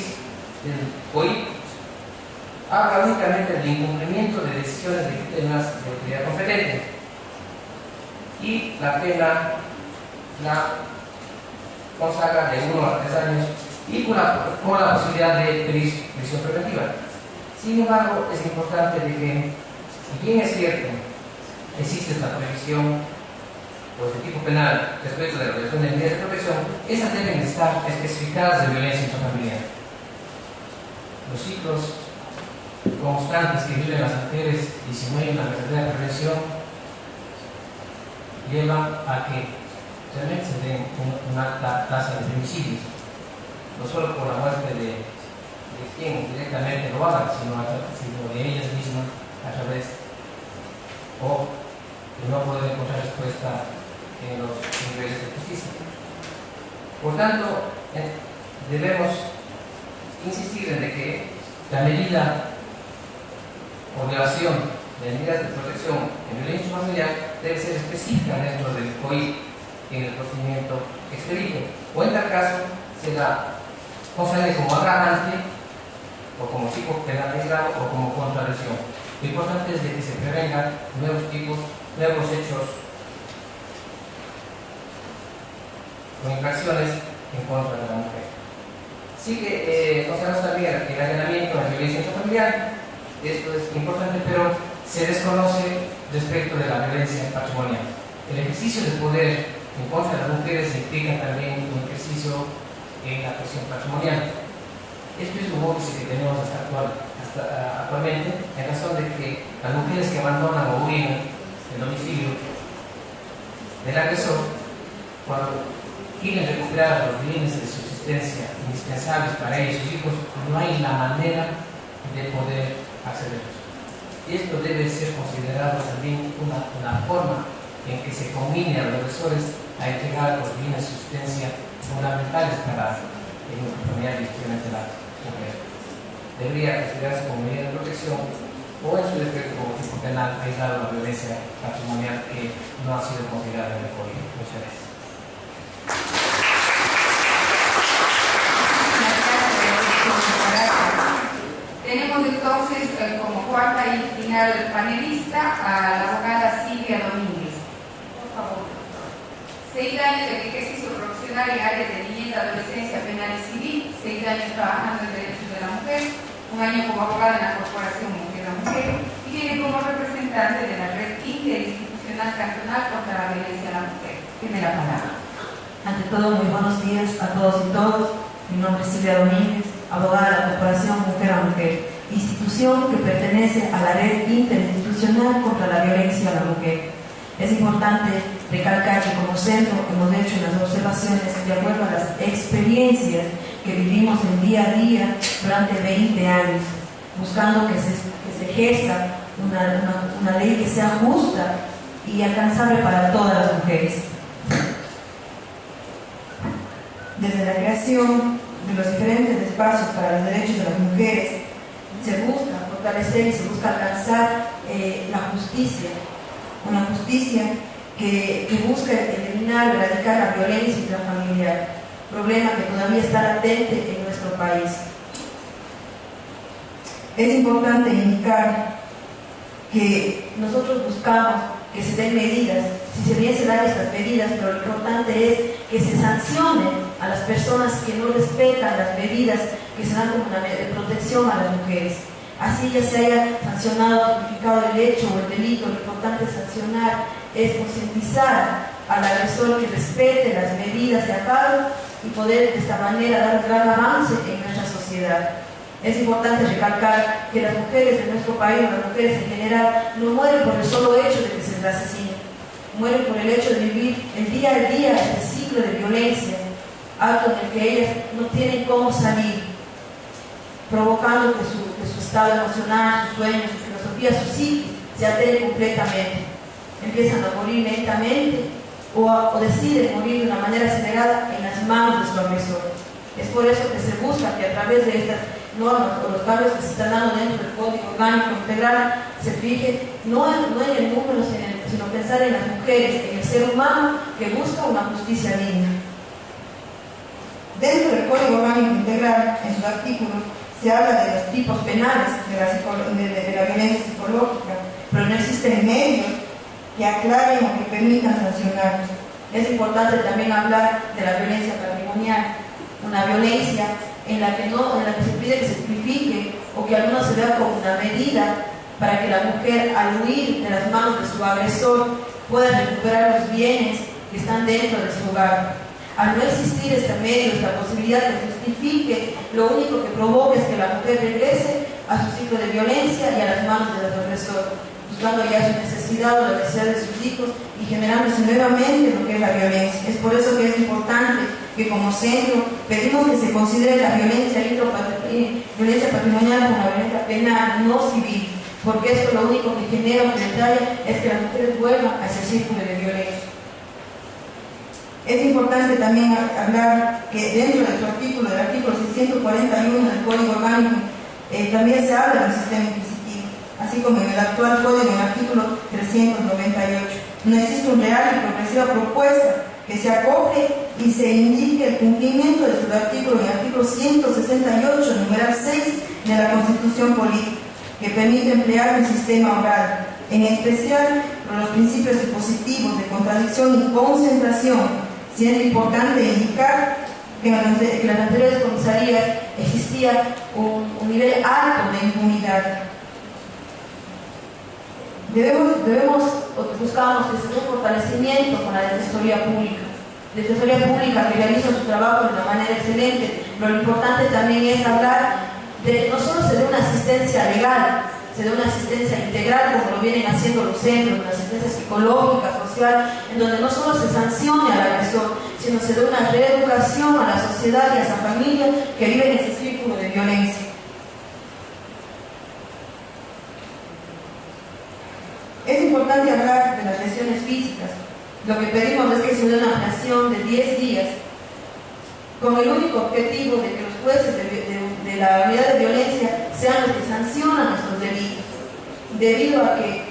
del COIP habla únicamente del incumplimiento de decisiones legítimas de autoridad competente y la pena la consagra de 1 a 3 años y con la posibilidad de pedir prisión preventiva. Sin embargo, es importante de que, si bien es cierto, existe esta prohibición pues, de tipo penal respecto de la violación de medidas de protección, esas deben estar especificadas de violencia intrafamiliar. Los ciclos constantes que viven las mujeres y si no hay una verdadera prevención llevan a que realmente se den una alta tasa de femicidios. no solo por la muerte de quien directamente lo haga, sino de ellas mismas a través o de no poder encontrar respuesta en los niveles de justicia. Por tanto, debemos insistir en que la medida o violación de medidas de protección en violencia familiar debe ser específica dentro del COI en el procedimiento expedito, o en tal caso se la concede como agravante o como tipo penal aislado o como contravención. Lo importante es de que se prevengan nuevos hechos o infracciones en contra de la mujer. Sigue, consideramos también el allanamiento en violencia intrafamiliar. Esto es importante, pero se desconoce respecto de la violencia patrimonial. El ejercicio de poder en contra de las mujeres implica también un ejercicio en la cuestión patrimonial. Esto es un óbice que tenemos actualmente, en razón de que las mujeres que abandonan o huyen el domicilio del agresor, cuando quieren recuperar los bienes de subsistencia indispensables para ellos y sus hijos, no hay la manera de poder accederlos. Y esto debe ser considerado también una forma en que se combine a los agresores a entregar los bienes de subsistencia fundamentales para el núcleo familiar y especialmente la mujer. Debería considerarse como medida de protección o en su defecto como tipo penal aislado la violencia patrimonial que no ha sido considerada en el código. Muchas gracias. Tenemos entonces como cuarta y final panelista a la abogada Silvia Domínguez. Por favor. 6 años de ejercicio profesional en áreas de niñez, adolescencia, penal y civil, 6 años trabajando en derechos de la mujer, 1 año como abogada en la Corporación Mujer a Mujer y viene como representante de la Red Interinstitucional Cantonal contra la Violencia a la Mujer. Tiene la palabra. Ante todo, muy buenos días a todos y todas. Mi nombre es Silvia Domínguez, abogada de la Corporación Mujer a Mujer, institución que pertenece a la Red Interinstitucional contra la Violencia a la Mujer. Es importante recalcar que como centro hemos hecho las observaciones de acuerdo a las experiencias que vivimos en día a día durante 20 años, buscando que se ejerza una ley que sea justa y alcanzable para todas las mujeres. Desde la creación de los diferentes espacios para los derechos de las mujeres, se busca fortalecer y se busca alcanzar la justicia, una justicia que busca eliminar, erradicar la violencia intrafamiliar, problema que todavía está latente en nuestro país. Es importante indicar que nosotros buscamos que se den medidas, si se bien se dan estas medidas, pero lo importante es que se sancione a las personas que no respetan las medidas que se dan como una medida de protección a las mujeres. Así ya se haya sancionado, tipificado el hecho o el delito, lo importante sancionar es concientizar al agresor que respete las medidas de amparo y poder de esta manera dar un gran avance en nuestra sociedad. Es importante recalcar que las mujeres de nuestro país, las mujeres en general, no mueren por el solo hecho de que se les asesine, mueren por el hecho de vivir el día a día este ciclo de violencia, acto en el que ellas no tienen cómo salir, provocando que su estado emocional, sus sueños, su filosofía, su psique se altere completamente. Empiezan a morir lentamente o deciden morir de una manera acelerada en las manos de su agresor. Es por eso que se busca que a través de estas normas o los cambios que se están dando dentro del Código Orgánico Integral se fije no en el número, sino pensar en las mujeres, en el ser humano que busca una justicia digna. Dentro del Código Orgánico Integral, en sus artículos, se habla de los tipos penales de la violencia psicológica, pero no existen medios que aclaren o que permitan sancionarlos. Es importante también hablar de la violencia patrimonial, una violencia en la que se pide que se tipifique o que al menos se vea como una medida para que la mujer, al huir de las manos de su agresor, pueda recuperar los bienes que están dentro de su hogar. Al no existir este medio, esta posibilidad que justifique, lo único que provoca es que la mujer regrese a su ciclo de violencia y a las manos de su agresor, buscando ya su necesidad o la necesidad de sus hijos y generándose nuevamente lo que es la violencia. Es por eso que es importante que que como centro pedimos que se considere la violencia patrimonial como una violencia penal, no civil, porque esto lo único que genera o que detalla es que las mujeres vuelvan a ese círculo de violencia. Es importante también hablar que dentro de su artículo, del artículo 641 del Código Orgánico, también se habla del sistema inquisitivo, así como en el actual Código, en el artículo 398. No existe una real y progresiva propuesta que se acople y se indique el cumplimiento de su artículo, en el artículo 168, numeral 6 de la Constitución Política, que permite emplear un sistema oral, en especial por los principios dispositivos de contradicción y concentración, siendo importante indicar que en las anteriores comisarías existía un nivel alto de impunidad. Buscamos que se dé un fortalecimiento con la Defensoría Pública. La Defensoría Pública que realiza su trabajo de una manera excelente, pero lo importante también es hablar de no solo se dé una asistencia legal, se dé una asistencia integral como lo vienen haciendo los centros, una asistencia psicológica, social, en donde no solo se sancione al agresor, sino se dé una reeducación a la sociedad y a esa familia que vive en ese círculo de violencia. Es importante hablar de las lesiones físicas. Lo que pedimos es que se dé una ampliación de 10 días con el único objetivo de que los jueces de la unidad de violencia sean los que sancionan estos delitos, debido a que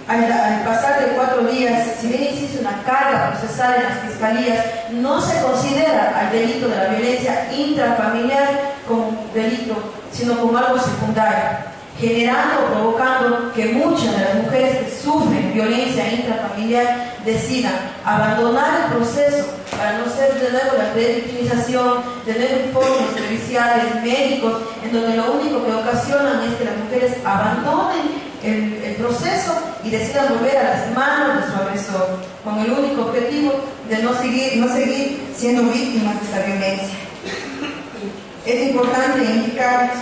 al pasar de 4 días, si bien existe una carga procesal en las fiscalías, no se considera al delito de la violencia intrafamiliar como un delito, sino como algo secundario, generando o provocando que muchas de las mujeres que sufren violencia intrafamiliar decidan abandonar el proceso para no ser de nuevo la revictimización, de nuevo informes periciales, médicos, en donde lo único que ocasionan es que las mujeres abandonen el proceso y decidan volver a las manos de su agresor, con el único objetivo de no seguir siendo víctimas de esta violencia. Es importante indicar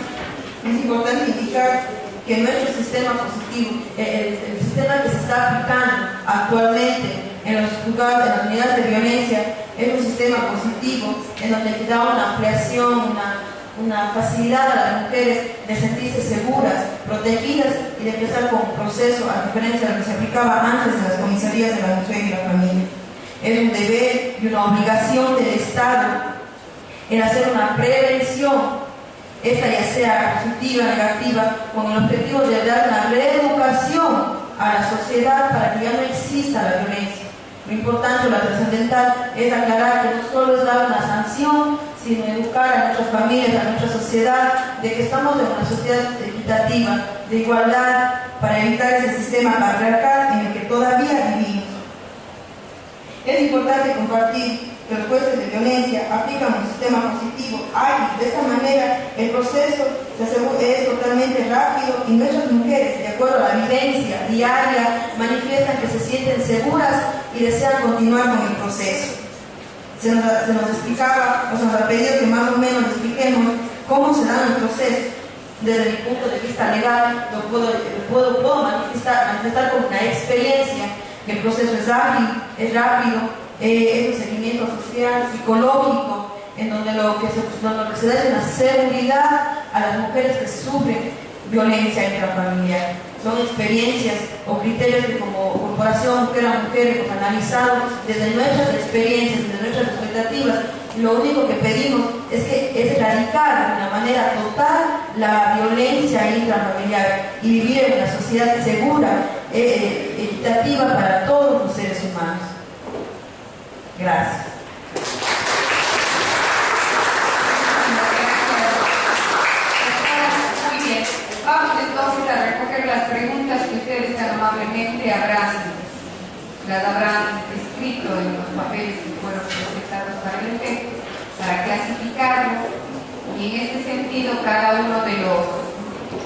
que nuestro sistema positivo, el sistema que se está aplicando actualmente en los juzgados, en las unidades de violencia, es un sistema positivo en donde da una ampliación, una facilidad a las mujeres de sentirse seguras, protegidas y de empezar con un proceso a diferencia de lo que se aplicaba antes en las comisarías de la mujer y la familia. Es un deber y una obligación del Estado en hacer una prevención, esta ya sea positiva o negativa, con el objetivo de dar una reeducación a la sociedad para que ya no exista la violencia. Lo importante, lo trascendental, es aclarar que no solo es dar una sanción, sino educar a nuestras familias, a nuestra sociedad, de que estamos en una sociedad equitativa, de igualdad, para evitar ese sistema patriarcal en el que todavía vivimos. Es importante compartir que los jueces de violencia aplican un sistema positivo ágil. De esta manera, el proceso es totalmente rápido y nuestras mujeres, de acuerdo a la vivencia diaria, manifiestan que se sienten seguras y desean continuar con el proceso. Se nos explicaba, o se nos ha pedido que más o menos expliquemos cómo se dan los procesos. Desde mi punto de vista legal, lo puedo manifestar como una experiencia, que el proceso es ágil, es rápido, es un seguimiento social, psicológico, en donde lo que se da es una seguridad a las mujeres que sufren violencia intrafamiliar. Son experiencias o criterios que como Corporación Mujer a Mujer hemos analizado desde nuestras experiencias, desde nuestras expectativas. Lo único que pedimos es erradicar de una manera total la violencia intrafamiliar y vivir en una sociedad segura, equitativa para todos los seres humanos. Gracias. Muy bien. Vamos entonces a recoger las preguntas que ustedes tan amablemente las habrán escrito en los papeles que fueron presentados para el efecto, para clasificarlos, y en este sentido cada uno de los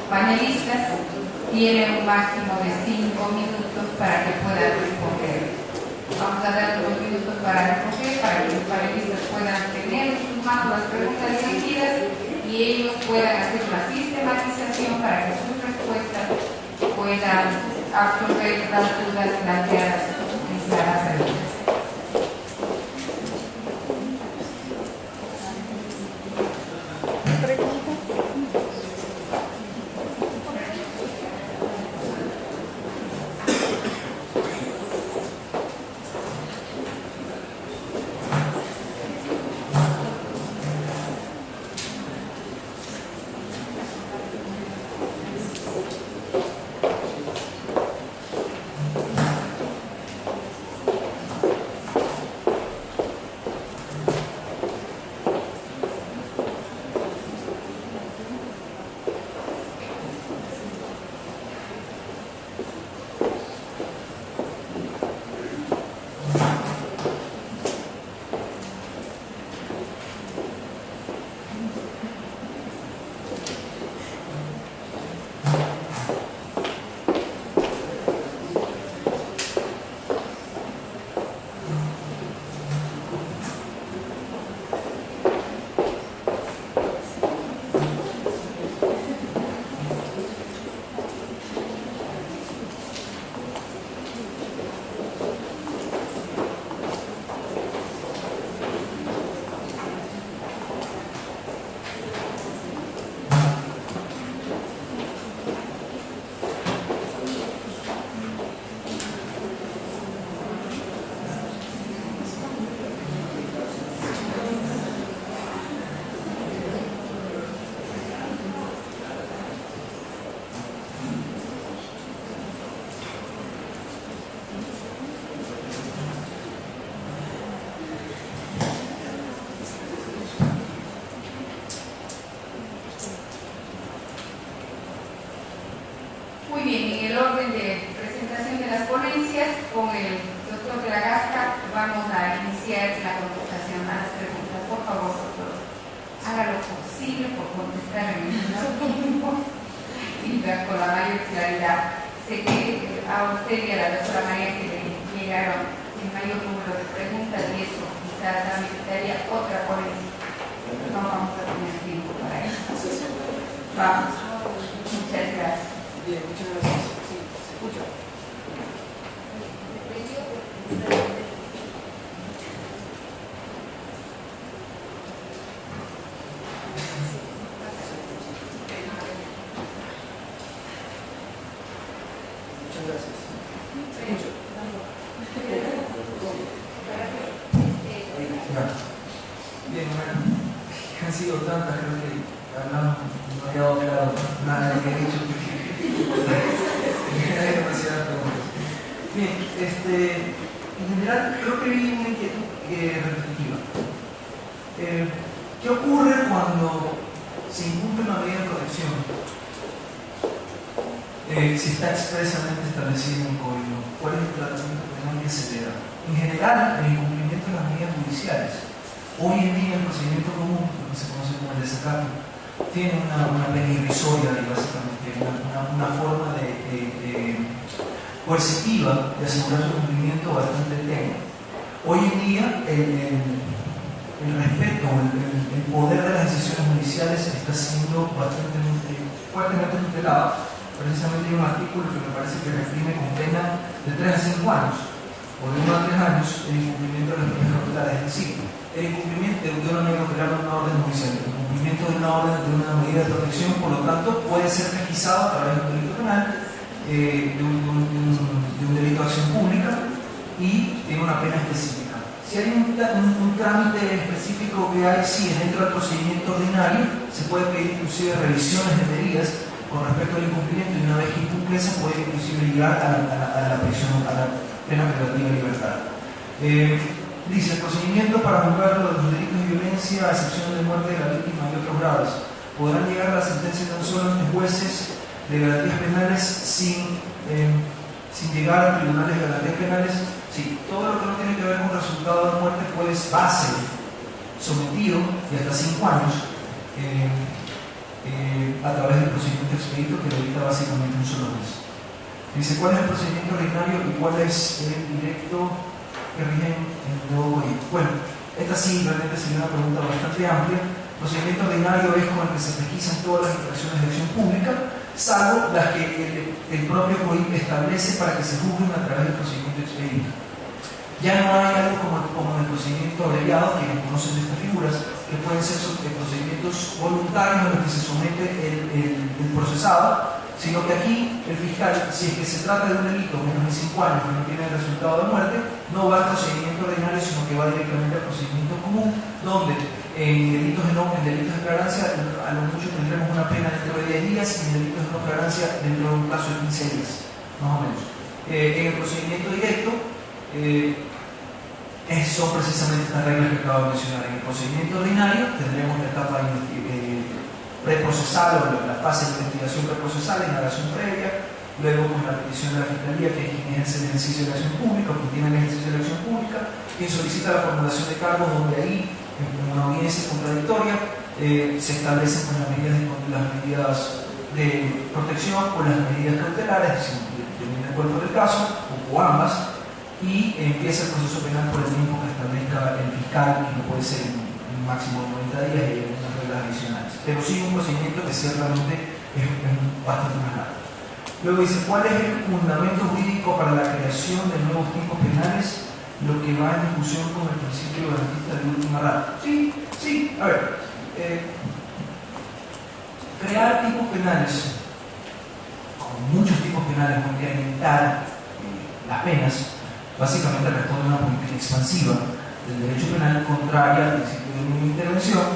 panelistas tiene un máximo de 5 minutos para que puedan responder. Vamos a dar 2 minutos para recoger, para que los panelistas puedan tener en sus manos las preguntas dirigidas y ellos puedan hacer una sistematización para que sus respuestas puedan absorber las dudas planteadas en salas abiertas. con la mayor claridad. Sé que a usted y a la doctora María que le llegaron el mayor número de preguntas y eso quizás ameritaría otra ponencia. No vamos a tener tiempo para eso. Vamos. Muchas gracias. Bien, muchas gracias. Sí, se escucha. Muchas gracias. Se escucha. Bien, bueno, han sido tantas, creo que hablamos, no ha quedado claro nada de lo que he dicho, porque hay demasiadas preguntas. Bien, en general creo que vi una inquietud repetitiva. ¿Qué ocurre cuando se incumple una medida de protección? Si está expresamente establecido en un código, ¿cuál es el tratamiento penal que se le da? En general, el incumplimiento de las medidas judiciales. Hoy en día el procedimiento común, lo que se conoce como el desacato, tiene una pena irrisoria y básicamente una forma coercitiva de asegurar su cumplimiento bastante tenue. Hoy en día el respeto, el poder de las decisiones judiciales está siendo fuertemente tutelado. Precisamente hay un artículo que me parece que reprime con pena de 3 a 5 años o de 1 a 3 años el incumplimiento de las medidas cautelares. Es decir, el incumplimiento de una medida cautelar de una orden judicial, el incumplimiento de una orden de una medida de protección, por lo tanto, puede ser pesquisado a través de un delito penal, de un delito de acción pública y tiene una pena específica. Si hay un trámite específico que hay, sí, dentro del procedimiento ordinario, se puede pedir inclusive revisiones de medidas con respecto al incumplimiento y una vez que incumple se puede inclusive llegar a la prisión, a la pena privativa de libertad. Dice, el procedimiento para juzgar los delitos de violencia, a excepción de muerte de la víctima y otros graves, podrán llegar a la sentencia tan solo ante jueces de garantías penales sin llegar a tribunales de garantías penales. Sí, todo lo que no tiene que ver con resultado de muerte va a ser sometido y hasta 5 años a través del procedimiento expedito que lo dicta básicamente un solo juez. Dice, ¿cuál es el procedimiento ordinario y cuál es el directo que rige en el nuevo código? Bueno, esta sí realmente sería una pregunta bastante amplia. El procedimiento ordinario es con el que se pesquisan todas las infracciones de acción pública, salvo las que el propio código establece para que se juzguen a través del procedimiento expedito. Ya no hay algo como en el procedimiento abreviado, que conocen de estas figuras, que pueden ser procedimientos voluntarios a los que se somete el procesado, sino que aquí el fiscal, si es que se trata de un delito menos de 5 años que no tiene el resultado de muerte, no va al procedimiento ordinario, sino que va directamente al procedimiento común, donde en delitos de flagrancia a lo mucho tendremos una pena dentro de 10 días y en delitos de no flagrancia dentro de un plazo de 15 días, más o menos. En el procedimiento directo, son precisamente estas reglas que acabo de mencionar. En el procedimiento ordinario tendremos la etapa preprocesal o la fase de investigación preprocesal, indagación previa, luego pues, la petición de la Fiscalía, que es quien ejerce el ejercicio de la acción pública, o quien tiene el ejercicio de la acción pública, quien solicita la formulación de cargos, donde ahí, en una audiencia contradictoria, se establecen pues, las medidas de protección o las medidas cautelares, dependiendo del cuerpo del caso, o ambas, y empieza el proceso penal por el tiempo que establezca el fiscal, que no puede ser un máximo de 90 días y hay unas reglas adicionales. Pero sí un procedimiento que ciertamente es bastante más largo. Luego dice, ¿cuál es el fundamento jurídico para la creación de nuevos tipos penales? Lo que va en discusión con el principio garantista de última ratio. Sí, a ver. Crear tipos penales, como muchos tipos penales, con incrementar las penas, básicamente responde a una política expansiva del derecho penal contraria al principio de no intervención,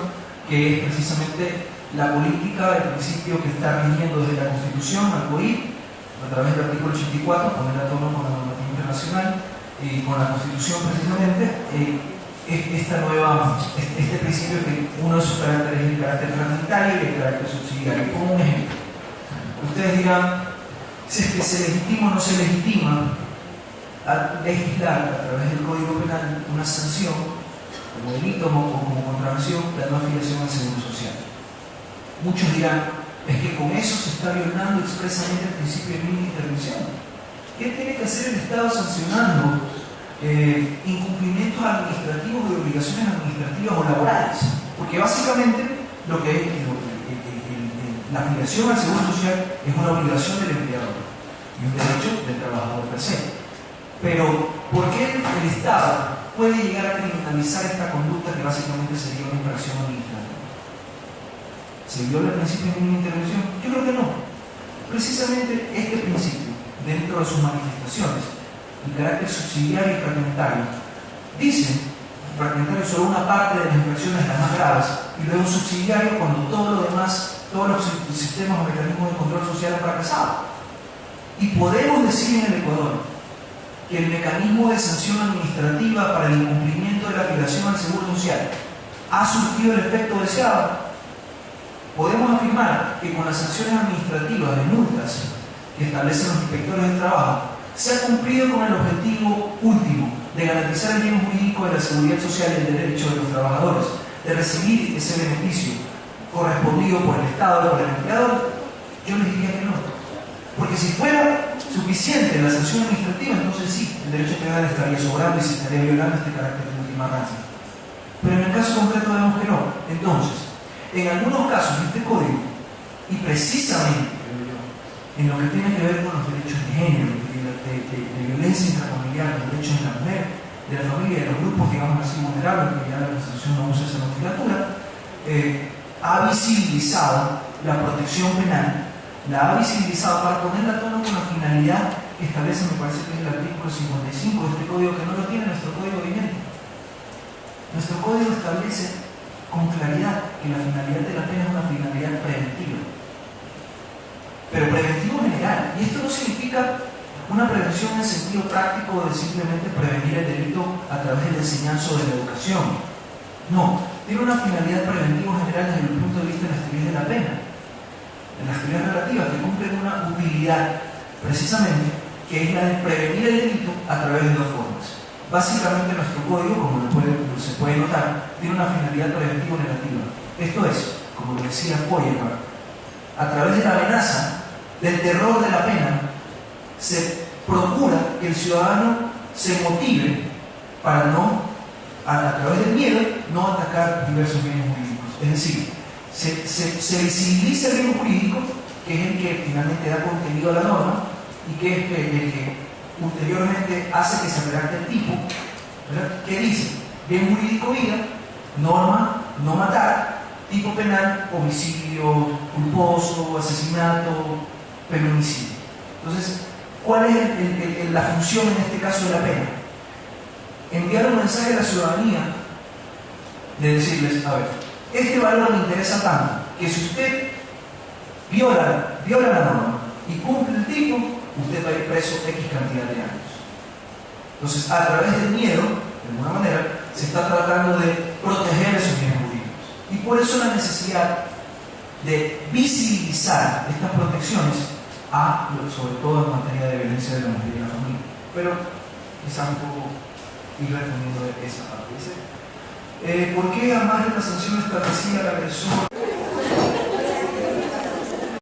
que es precisamente la política, el principio que está rigiendo desde la Constitución al COIP, a través del artículo 84, poner a tono con la normativa internacional y con la Constitución precisamente, este principio que uno de sus caracteres es el carácter fragmentario y el carácter subsidiario. Como un ejemplo, ustedes dirán, si es que se legitima o no se legitima a legislar a través del Código Penal una sanción como delito o como contravención la no afiliación al Seguro Social. Muchos dirán, es que con eso se está violando expresamente el principio de mínima intervención. ¿Qué tiene que hacer el Estado sancionando incumplimientos administrativos de obligaciones administrativas o laborales? Porque básicamente lo que es la afiliación al Seguro Social es una obligación del empleador y un derecho del trabajador per se. Pero, ¿por qué el Estado puede llegar a criminalizar esta conducta que básicamente sería una infracción administrativa? ¿Se viola el principio de mínima intervención? Yo creo que no. Precisamente este principio, dentro de sus manifestaciones, el carácter subsidiario y fragmentario, dice fragmentario solo una parte de las infracciones, las más graves, y luego subsidiario cuando todo lo demás, todos los sistemas o mecanismos de control social han fracasado. Y podemos decir en el Ecuador que el mecanismo de sanción administrativa para el incumplimiento de la afiliación al Seguro Social ha surtido el efecto deseado. Podemos afirmar que con las sanciones administrativas de multas que establecen los inspectores del trabajo se ha cumplido con el objetivo último de garantizar el bien jurídico de la seguridad social y el derecho de los trabajadores de recibir ese beneficio correspondido por el Estado o por el empleador. Yo les diría que no, porque si fuera suficiente la sanción administrativa, entonces sí, el derecho penal estaría sobrando y se estaría violando este carácter de última ranza. Pero en el caso concreto vemos que no. Entonces, en algunos casos este código, y precisamente en lo que tiene que ver con los derechos de género, de violencia intrafamiliar, los derechos de la mujer, de la familia, de los grupos, digamos así, vulnerables, que ya la Constitución no usa esa nomenclatura, ha visibilizado la protección penal, la ha visibilizado para ponerla a tono con la finalidad que establece, me parece que es el artículo 55 de este código, que no lo tiene nuestro código vigente. Nuestro código establece con claridad que la finalidad de la pena es una finalidad preventiva, pero preventivo general, y esto no significa una prevención en el sentido práctico de simplemente prevenir el delito a través de la enseñanza o de la educación. No, tiene una finalidad preventiva general desde el punto de vista de las teorías de la pena, en las teorías relativas, que cumplen una utilidad precisamente que es la de prevenir el delito a través de dos formas. Básicamente nuestro código, como se puede notar, tiene una finalidad preventiva negativa. Esto es, como lo decía Feuerbach, a través de la amenaza, del terror de la pena, se procura que el ciudadano se motive para no, a través del miedo, no atacar diversos bienes jurídicos. Es decir, se visibiliza el bien jurídico, que es el que finalmente da contenido a la norma y que es el que ulteriormente hace que se redacte el tipo, ¿verdad? Que dice, bien jurídico vida, norma, no matar, tipo penal, homicidio culposo, asesinato, feminicidio. Entonces, ¿cuál es la función en este caso de la pena? Enviar un mensaje a la ciudadanía de decirles, a ver, este valor me interesa tanto que si usted viola la norma y cumple el tipo, usted va a ir preso X cantidad de años. Entonces, a través del miedo, de alguna manera, se está tratando de proteger esos bienes jurídicos. Y por eso la necesidad de visibilizar estas protecciones, sobre todo en materia de violencia de la mujer y la familia. Pero quizás un poco ir respondiendo de esa parte. Dice, ¿por qué, además de la sanción establecida, la agresor